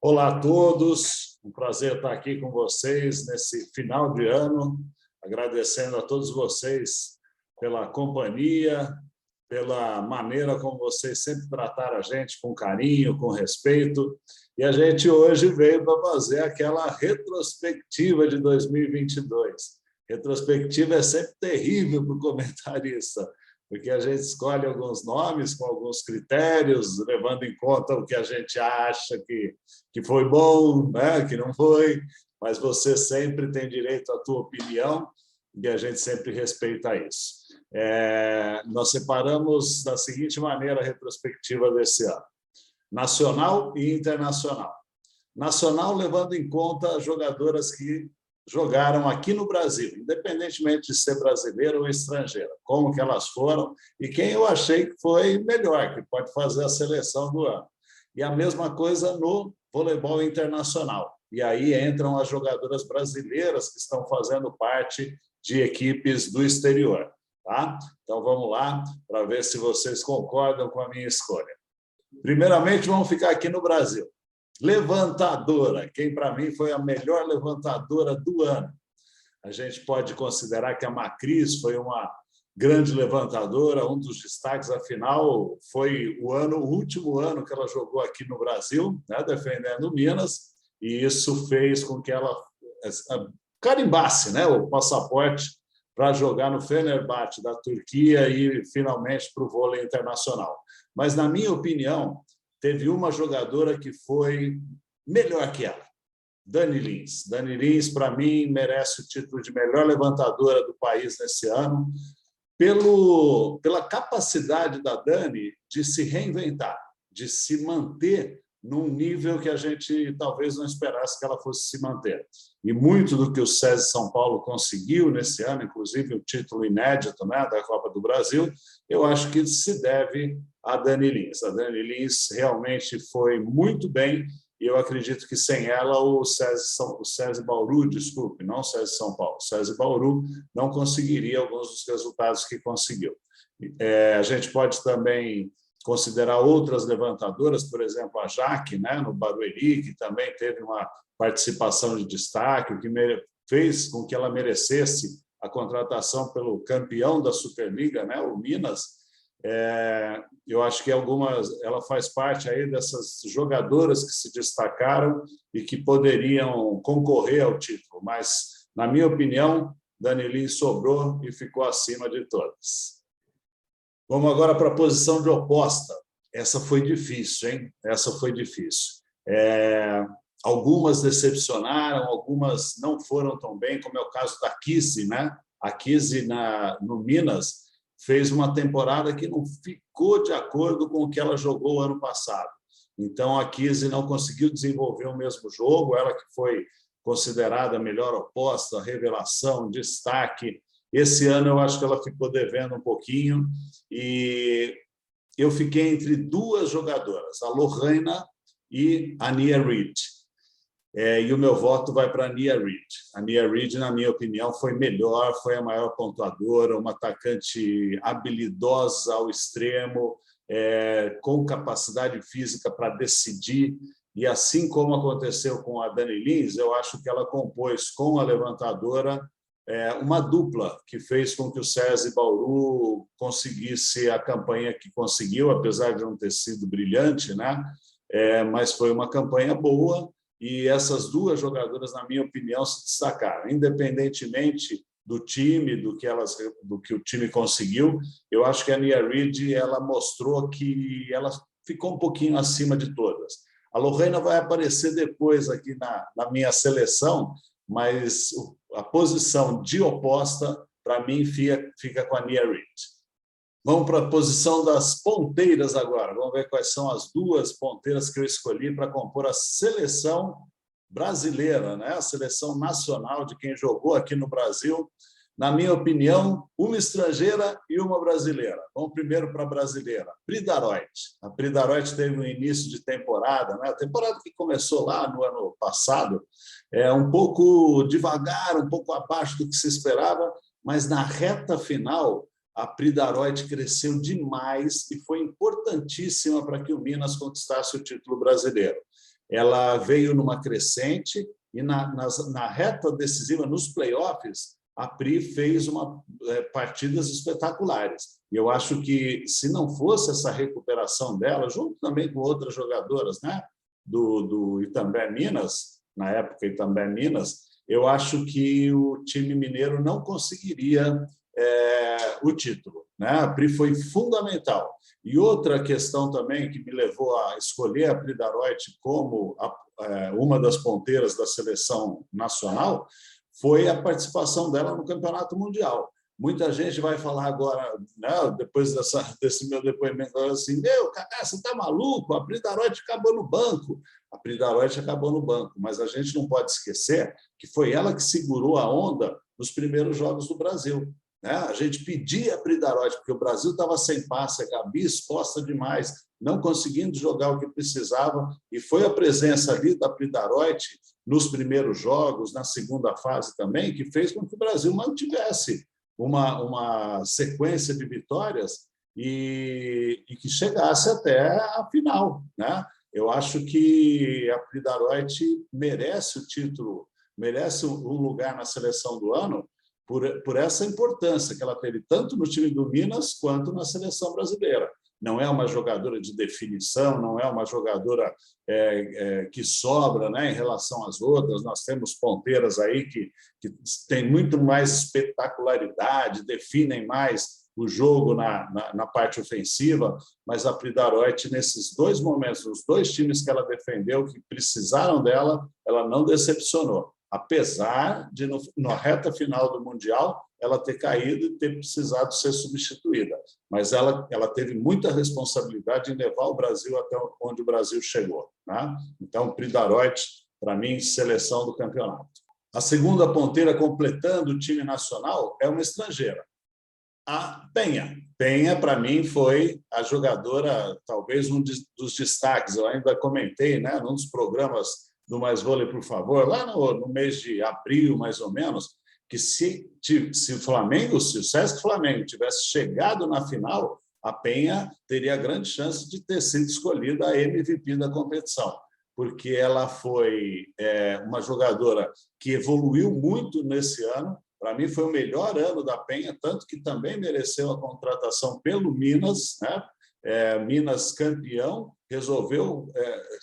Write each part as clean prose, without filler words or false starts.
Olá a todos, um prazer estar aqui com vocês nesse final de ano, agradecendo a todos vocês pela companhia, pela maneira como vocês sempre trataram a gente com carinho, com respeito. E a gente hoje veio para fazer aquela retrospectiva de 2022. Retrospectiva é sempre terrível para o comentarista, porque a gente escolhe alguns nomes com alguns critérios, levando em conta o que a gente acha que foi bom, né? Que não foi, mas você sempre tem direito à tua opinião e a gente sempre respeita isso. Nós separamos da seguinte maneira a retrospectiva desse ano: nacional e internacional. Nacional, levando em conta as jogadoras que jogaram aqui no Brasil, independentemente de ser brasileira ou estrangeira, como que elas foram e quem eu achei que foi melhor, que pode fazer a seleção do ano. E a mesma coisa no voleibol internacional. E aí entram as jogadoras brasileiras que estão fazendo parte de equipes do exterior. Tá? Então, vamos lá para ver se vocês concordam com a minha escolha. Primeiramente, vamos ficar aqui no Brasil. Levantadora, quem para mim foi a melhor levantadora do ano. A gente pode considerar que a Macris foi uma grande levantadora, um dos destaques, afinal, foi o último ano que ela jogou aqui no Brasil, né, defendendo Minas, e isso fez com que ela carimbasse, né, o passaporte para jogar no Fenerbahçe da Turquia e, finalmente, para o vôlei internacional. Mas, na minha opinião, teve uma jogadora que foi melhor que ela, Dani Lins. Dani Lins, para mim, merece o título de melhor levantadora do país nesse ano, pela capacidade da Dani de se reinventar, de se manter num nível que a gente talvez não esperasse que ela fosse se manter. E muito do que o SESI São Paulo conseguiu nesse ano, inclusive o título inédito, né, da Copa do Brasil, eu acho que se deve a Dani Lins. A Dani Lins realmente foi muito bem e eu acredito que sem ela o SESI Bauru, desculpe, não o SESI São Paulo, o SESI Bauru não conseguiria alguns dos resultados que conseguiu. A gente pode também considerar outras levantadoras, por exemplo, a Jaque, né, no Barueri, que também teve uma participação de destaque, o que fez com que ela merecesse a contratação pelo campeão da Superliga, né, o Minas. Eu acho que ela faz parte aí dessas jogadoras que se destacaram e que poderiam concorrer ao título, mas, na minha opinião, Dani Lins sobrou e ficou acima de todas. Vamos agora para a posição de oposta. Essa foi difícil, hein? Essa foi difícil. Algumas decepcionaram, algumas não foram tão bem, como é o caso da Kizzy, né? A Kizzy, no Minas, fez uma temporada que não ficou de acordo com o que ela jogou ano passado. Então, a Kizzy não conseguiu desenvolver o mesmo jogo, ela que foi considerada a melhor oposta, revelação, destaque. Esse ano, eu acho que ela ficou devendo um pouquinho e eu fiquei entre duas jogadoras, a Lorraine e a Nia Reed. E o meu voto vai para a Nia Reed. A Nia Reed, na minha opinião, foi melhor, foi a maior pontuadora, uma atacante habilidosa ao extremo, com capacidade física para decidir. E assim como aconteceu com a Dani Lins, eu acho que ela compôs com a levantadora uma dupla que fez com que o SESI Bauru conseguisse a campanha que conseguiu, apesar de não ter sido brilhante, né? Mas foi uma campanha boa e essas duas jogadoras, na minha opinião, se destacaram. Independentemente do time, do que o time conseguiu, eu acho que a Nia Reed ela mostrou que ela ficou um pouquinho acima de todas. A Lorena vai aparecer depois aqui na minha seleção, mas a posição de oposta, para mim, fica com a Nia Reed. Vamos para a posição das ponteiras agora. Vamos ver quais são as duas ponteiras que eu escolhi para compor a seleção brasileira, né? A seleção nacional de quem jogou aqui no Brasil. Na minha opinião, uma estrangeira e uma brasileira. Vamos primeiro para a brasileira, Pridaroit. A Pridaroit teve um início de temporada, né? A temporada que começou lá no ano passado, um pouco devagar, um pouco abaixo do que se esperava, mas na reta final, a Pridaroit cresceu demais e foi importantíssima para que o Minas conquistasse o título brasileiro. ela veio numa crescente e na reta decisiva, nos playoffs, a Pri fez partidas espetaculares. E eu acho que, se não fosse essa recuperação dela, junto também com outras jogadoras, né, do Itambé Minas, na época Itambé Minas, eu acho que o time mineiro não conseguiria o título, né? A Pri foi fundamental. E outra questão também que me levou a escolher a Pri Darroiti como uma das ponteiras da seleção nacional foi a participação dela no Campeonato Mundial. Muita gente vai falar agora, né, depois desse meu depoimento, assim, Cacá, você está maluco? A Pri Darroiti acabou no banco. A Pri Darroiti acabou no banco, mas a gente não pode esquecer que foi ela que segurou a onda nos primeiros jogos do Brasil. Né? A gente pedia a Pri Darroiti, porque o Brasil estava sem passe, a Gabi exposta demais, não conseguindo jogar o que precisava, e foi a presença ali da Pri Darroiti nos primeiros jogos, na segunda fase também, que fez com que o Brasil mantivesse uma sequência de vitórias e que chegasse até a final. Né? Eu acho que a Pri Darroiti merece o título, merece um lugar na seleção do ano, por essa importância que ela teve tanto no time do Minas quanto na seleção brasileira. Não é uma jogadora de definição, não é uma jogadora que sobra, né, em relação às outras. Nós temos ponteiras aí que têm muito mais espetacularidade, definem mais o jogo na parte ofensiva, mas a Pri Darroiti, nesses dois momentos, os dois times que ela defendeu, que precisaram dela, ela não decepcionou. Apesar de, na reta final do Mundial, ela ter caído e ter precisado ser substituída. Mas ela teve muita responsabilidade em levar o Brasil até onde o Brasil chegou. Né? Então, Pri Darroiti, para mim, seleção do campeonato. A segunda ponteira, completando o time nacional, é uma estrangeira. A Penha. Penha, para mim, foi a jogadora, talvez um dos destaques. Eu ainda comentei, né, num dos programas do Mais Vôlei, por favor, lá no mês de abril, mais ou menos, que se o Sesc Flamengo tivesse chegado na final, a Penha teria grande chance de ter sido escolhida a MVP da competição, porque ela foi uma jogadora que evoluiu muito nesse ano. Para mim, foi o melhor ano da Penha, tanto que também mereceu a contratação pelo Minas, né? Minas campeão, resolveu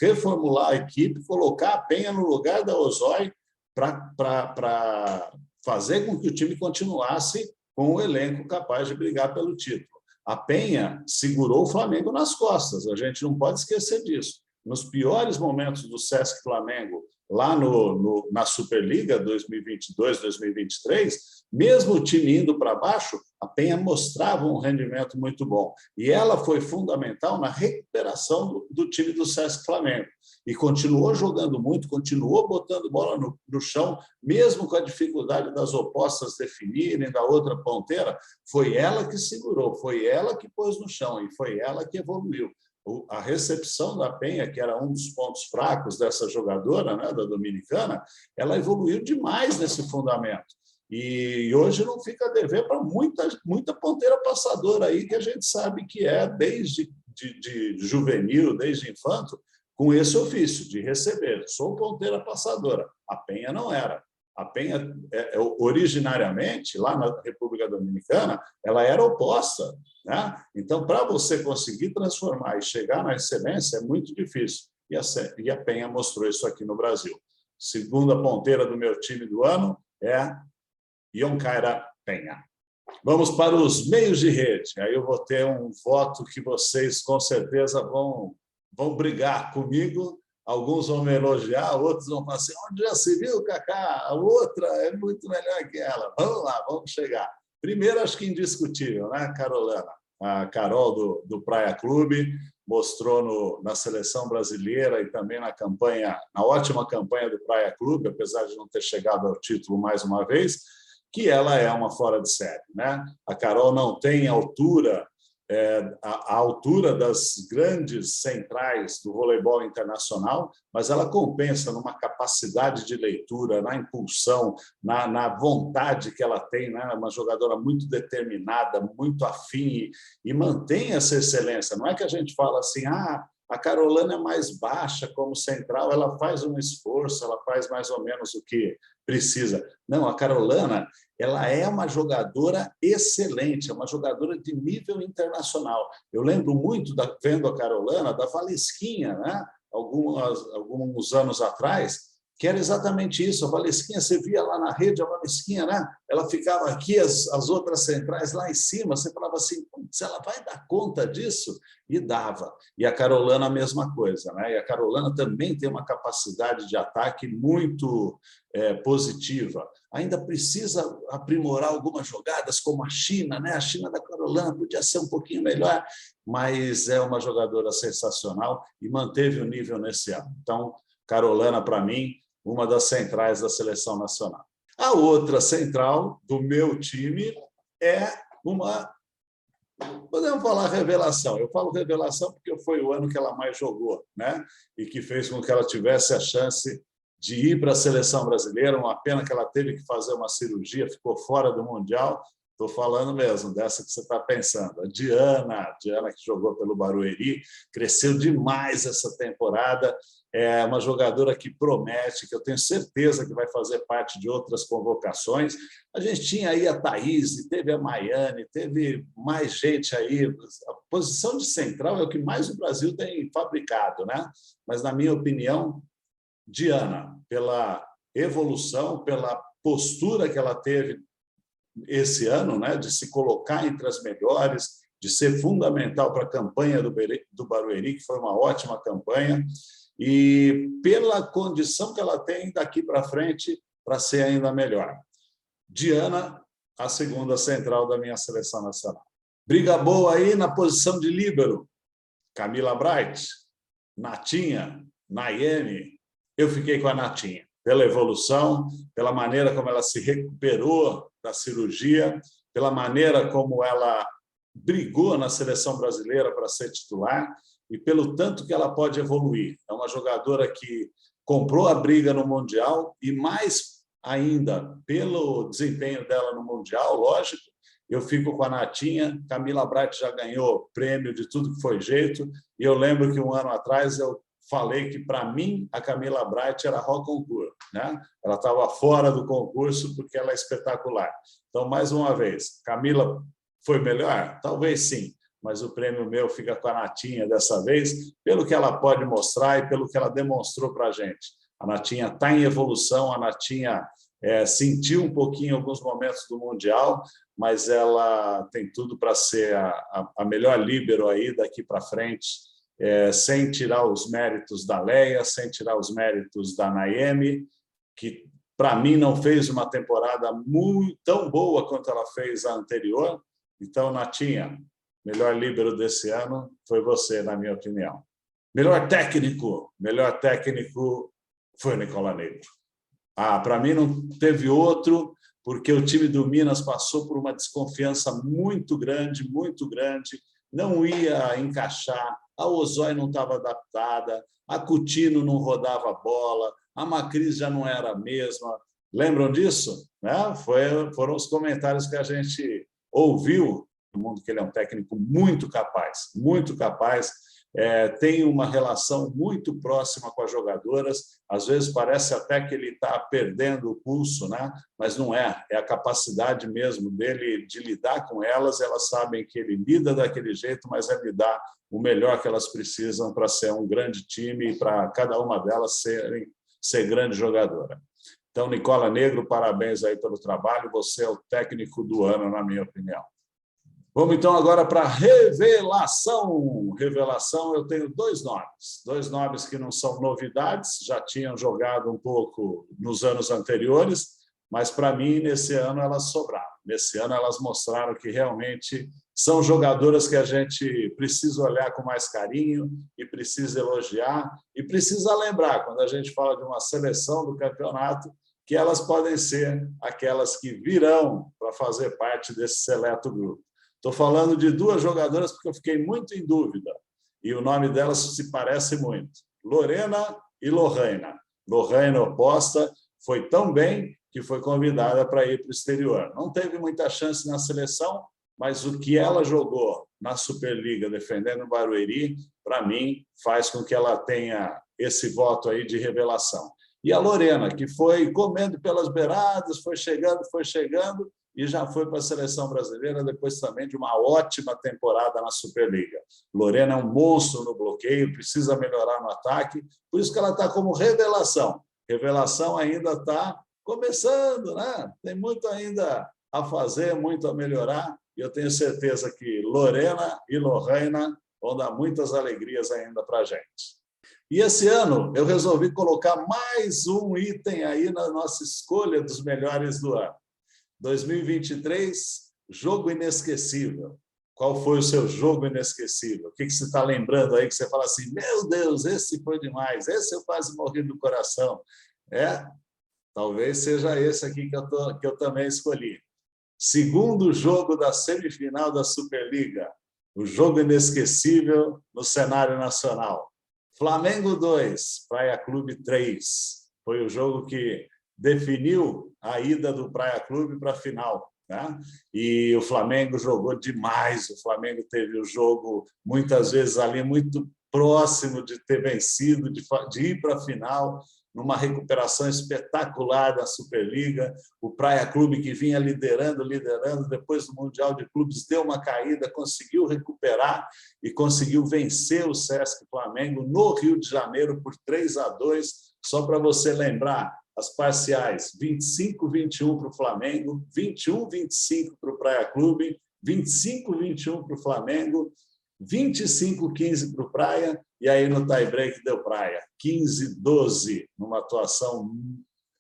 reformular a equipe, colocar a Penha no lugar da Osói para fazer com que o time continuasse com um elenco capaz de brigar pelo título. A Penha segurou o Flamengo nas costas, a gente não pode esquecer disso. Nos piores momentos do Sesc Flamengo, lá na Superliga 2022-2023, mesmo o time indo para baixo, a Penha mostrava um rendimento muito bom. E ela foi fundamental na recuperação do time do Sesc Flamengo. E continuou jogando muito, continuou botando bola no chão, mesmo com a dificuldade das opostas definirem, da outra ponteira. Foi ela que segurou, foi ela que pôs no chão e foi ela que evoluiu. A recepção da Penha, que era um dos pontos fracos dessa jogadora, né, da Dominicana, ela evoluiu demais nesse fundamento. E hoje não fica a dever para muita ponteira passadora aí, que a gente sabe que desde de juvenil, desde infanto, com esse ofício de receber. Sou ponteira passadora. A Penha não era. A Penha, originariamente, lá na República Dominicana, ela era oposta. Né? Então, para você conseguir transformar e chegar na excelência, é muito difícil. E a Penha mostrou isso aqui no Brasil. Segunda ponteira do meu time do ano é Yonkaira Penha. Vamos para os meios de rede. Aí eu vou ter um voto que vocês, com certeza, vão brigar comigo. Alguns vão me elogiar, outros vão falar assim, onde já se viu, Cacá? A outra é muito melhor que ela. Vamos lá, vamos chegar. Primeiro, acho que indiscutível, né, Carolana? A Carol do Praia Clube mostrou na seleção brasileira e também na ótima campanha do Praia Clube, apesar de não ter chegado ao título mais uma vez, que ela é uma fora de série. Né? A Carol não tem altura, a altura das grandes centrais do voleibol internacional, mas ela compensa numa capacidade de leitura, na impulsão, na vontade que ela tem, né? Uma jogadora muito determinada, muito afim e mantém essa excelência. Não é que a gente fala assim, a A Carolina é mais baixa como central, ela faz um esforço, ela faz mais ou menos o que precisa. Não, a Carolina, ela é uma jogadora excelente, é uma jogadora de nível internacional. Eu lembro muito, vendo a Carolina, da Valesquinha, né? Alguns anos atrás, que era exatamente isso. A Valesquinha, você via lá na rede, a Valesquinha, né? Ela ficava aqui, as outras centrais lá em cima, você falava assim, se ela vai dar conta disso? E dava. E a Carolina, a mesma coisa, né? E a Carolina também tem uma capacidade de ataque muito positiva. Ainda precisa aprimorar algumas jogadas, como a China, né? A China da Carolina podia ser um pouquinho melhor, mas é uma jogadora sensacional e manteve o nível nesse ano. Então, Carolina, para mim, uma das centrais da seleção nacional. A outra central do meu time é uma... Podemos falar revelação. Eu falo revelação porque foi o ano que ela mais jogou, né? E que fez com que ela tivesse a chance de ir para a seleção brasileira. Uma pena que ela teve que fazer uma cirurgia, ficou fora do Mundial. Estou falando mesmo dessa que você está pensando. A Diana, que jogou pelo Barueri, cresceu demais essa temporada. É uma jogadora que promete, que eu tenho certeza que vai fazer parte de outras convocações. A gente tinha aí a Thaís, teve a Maiane, teve mais gente aí. A posição de central é o que mais o Brasil tem fabricado, né? Mas, na minha opinião, Diana, pela evolução, pela postura que ela teve esse ano, né, de se colocar entre as melhores, de ser fundamental para a campanha do Barueri, que foi uma ótima campanha, e pela condição que ela tem daqui para frente para ser ainda melhor. Diana, a segunda central da minha seleção nacional. Briga boa aí na posição de líbero. Camila Bright, Natinha, Nayene. Eu fiquei com a Natinha, pela evolução, pela maneira como ela se recuperou da cirurgia, pela maneira como ela brigou na seleção brasileira para ser titular e pelo tanto que ela pode evoluir. É uma jogadora que comprou a briga no Mundial e, mais ainda, pelo desempenho dela no Mundial, lógico, eu fico com a Natinha. Camila Bright já ganhou prêmio de tudo que foi jeito, e eu lembro que um ano atrás eu falei que, para mim, a Camila Bright era hors concurso, né? Ela estava fora do concurso porque ela é espetacular. Então, mais uma vez, Camila foi melhor? Talvez sim, mas o prêmio meu fica com a Natinha dessa vez, pelo que ela pode mostrar e pelo que ela demonstrou para a gente. A Natinha está em evolução, a Natinha sentiu um pouquinho em alguns momentos do Mundial, mas ela tem tudo para ser a melhor líbero aí daqui para frente, sem tirar os méritos da Leia, sem tirar os méritos da Nayeme, que, para mim, não fez uma temporada tão boa quanto ela fez a anterior. Então, Natinha, melhor líbero desse ano foi você, na minha opinião. Melhor técnico foi o Nicola Negro. Para mim, não teve outro, porque o time do Minas passou por uma desconfiança muito grande, não ia encaixar, a Osório não estava adaptada, a Coutinho não rodava a bola, a Macris já não era a mesma. Lembram disso? Né? Foram os comentários que a gente ouviu no mundo, que ele é um técnico muito capaz, tem uma relação muito próxima com as jogadoras. Às vezes parece até que ele está perdendo o pulso, né? Mas não é a capacidade mesmo dele de lidar com elas. Elas sabem que ele lida daquele jeito, mas é lhe dar o melhor que elas precisam para ser um grande time e para cada uma delas ser grande jogadora. Então, Nicola Negro, parabéns aí pelo trabalho, você é o técnico do ano, na minha opinião. Vamos, então, agora para a revelação. Revelação, eu tenho dois nomes que não são novidades, já tinham jogado um pouco nos anos anteriores, mas, para mim, nesse ano elas sobraram. Nesse ano elas mostraram que realmente são jogadoras que a gente precisa olhar com mais carinho e precisa elogiar e precisa lembrar, quando a gente fala de uma seleção do campeonato, que elas podem ser aquelas que virão para fazer parte desse seleto grupo. Estou falando de duas jogadoras porque eu fiquei muito em dúvida, e o nome delas se parece muito. Lorena e Lorraine. Lorraine oposta, foi tão bem que foi convidada para ir para o exterior. Não teve muita chance na seleção, mas o que ela jogou na Superliga, defendendo o Barueri, para mim, faz com que ela tenha esse voto aí de revelação. E a Lorena, que foi comendo pelas beiradas, foi chegando, e já foi para a seleção brasileira, depois também de uma ótima temporada na Superliga. Lorena é um monstro no bloqueio, precisa melhorar no ataque, por isso que ela está como revelação. Revelação ainda está começando, né? Tem muito ainda a fazer, muito a melhorar, e eu tenho certeza que Lorena e Lorraina vão dar muitas alegrias ainda para a gente. E esse ano eu resolvi colocar mais um item aí na nossa escolha dos melhores do ano. 2023, jogo inesquecível. Qual foi o seu jogo inesquecível? O que você está lembrando aí que você fala assim, meu Deus, esse foi demais, esse eu quase morri do coração. Talvez seja esse aqui que eu também escolhi. Segundo jogo da semifinal da Superliga, o jogo inesquecível no cenário nacional. Flamengo 2, Praia Clube 3. Foi o jogo que definiu a ida do Praia Clube para a final, né? E o Flamengo jogou demais, o Flamengo teve o jogo muitas vezes ali muito próximo de ter vencido, de ir para a final, numa recuperação espetacular da Superliga. O Praia Clube, que vinha liderando, depois do Mundial de Clubes, deu uma caída, conseguiu recuperar e conseguiu vencer o Sesc Flamengo no Rio de Janeiro por 3-2. Só para você lembrar, as parciais 25-21 para o Flamengo, 21-25 para o Praia Clube, 25-21 para o Flamengo, 25-15 para o Praia, e aí no tie-break deu Praia, 15-12, numa atuação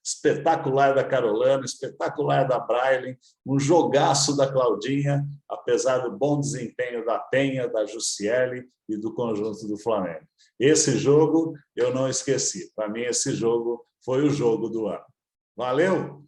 espetacular da Carolina, espetacular da Braille, um jogaço da Claudinha, apesar do bom desempenho da Penha, da Jussiele e do conjunto do Flamengo. Esse jogo eu não esqueci, para mim esse jogo foi o jogo do ano. Valeu!